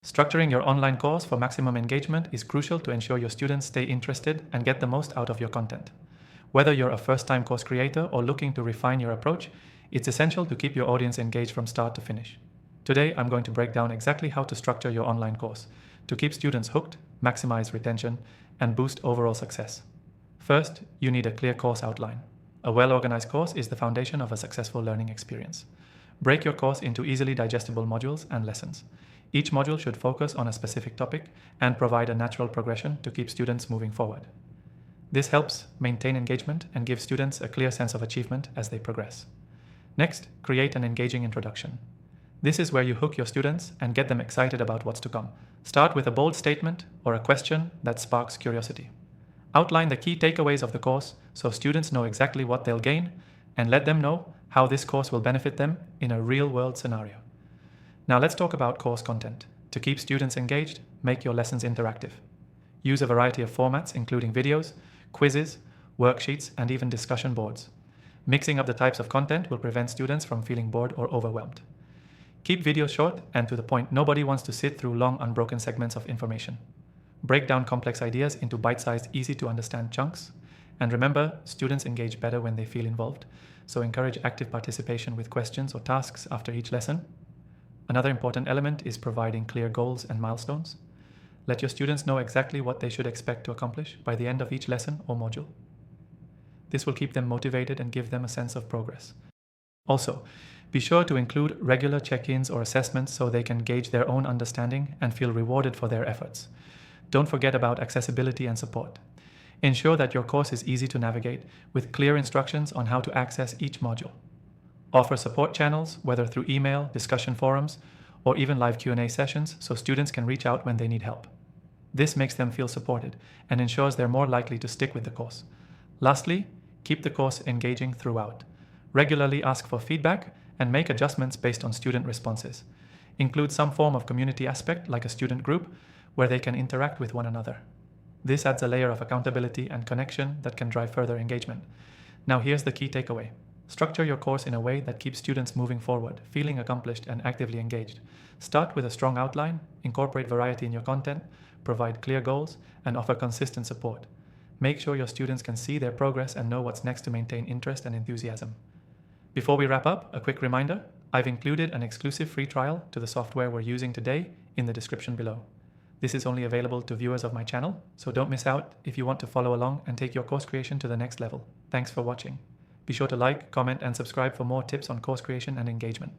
Structuring your online course for maximum engagement is crucial to ensure your students stay interested and get the most out of your content. Whether you're a first-time course creator or looking to refine your approach, it's essential to keep your audience engaged from start to finish. Today, I'm going to break down exactly how to structure your online course to keep students hooked, maximize retention, and boost overall success. First, you need a clear course outline. A well-organized course is the foundation of a successful learning experience. Break your course into easily digestible modules and lessons. Each module should focus on a specific topic and provide a natural progression to keep students moving forward. This helps maintain engagement and give students a clear sense of achievement as they progress. Next, create an engaging introduction. This is where you hook your students and get them excited about what's to come. Start with a bold statement or a question that sparks curiosity. Outline the key takeaways of the course so students know exactly what they'll gain, and let them know how this course will benefit them in a real-world scenario. Now let's talk about course content. To keep students engaged, make your lessons interactive. Use a variety of formats including videos, quizzes, worksheets, and even discussion boards. Mixing up the types of content will prevent students from feeling bored or overwhelmed. Keep videos short and to the point. Nobody wants to sit through long, unbroken segments of information. Break down complex ideas into bite-sized, easy-to-understand chunks. And remember, students engage better when they feel involved, so encourage active participation with questions or tasks after each lesson. Another important element is providing clear goals and milestones. Let your students know exactly what they should expect to accomplish by the end of each lesson or module. This will keep them motivated and give them a sense of progress. Also, be sure to include regular check-ins or assessments so they can gauge their own understanding and feel rewarded for their efforts. Don't forget about accessibility and support. Ensure that your course is easy to navigate with clear instructions on how to access each module. Offer support channels, whether through email, discussion forums, or even live Q&A sessions so students can reach out when they need help. This makes them feel supported and ensures they're more likely to stick with the course. Lastly, keep the course engaging throughout. Regularly ask for feedback and make adjustments based on student responses. Include some form of community aspect like a student group where they can interact with one another. This adds a layer of accountability and connection that can drive further engagement. Now here's the key takeaway. Structure your course in a way that keeps students moving forward, feeling accomplished and actively engaged. Start with a strong outline, incorporate variety in your content, provide clear goals, and offer consistent support. Make sure your students can see their progress and know what's next to maintain interest and enthusiasm. Before we wrap up, a quick reminder, I've included an exclusive free trial to the software we're using today in the description below. This is only available to viewers of my channel, so don't miss out if you want to follow along and take your course creation to the next level. Thanks for watching. Be sure to like, comment, and subscribe for more tips on course creation and engagement.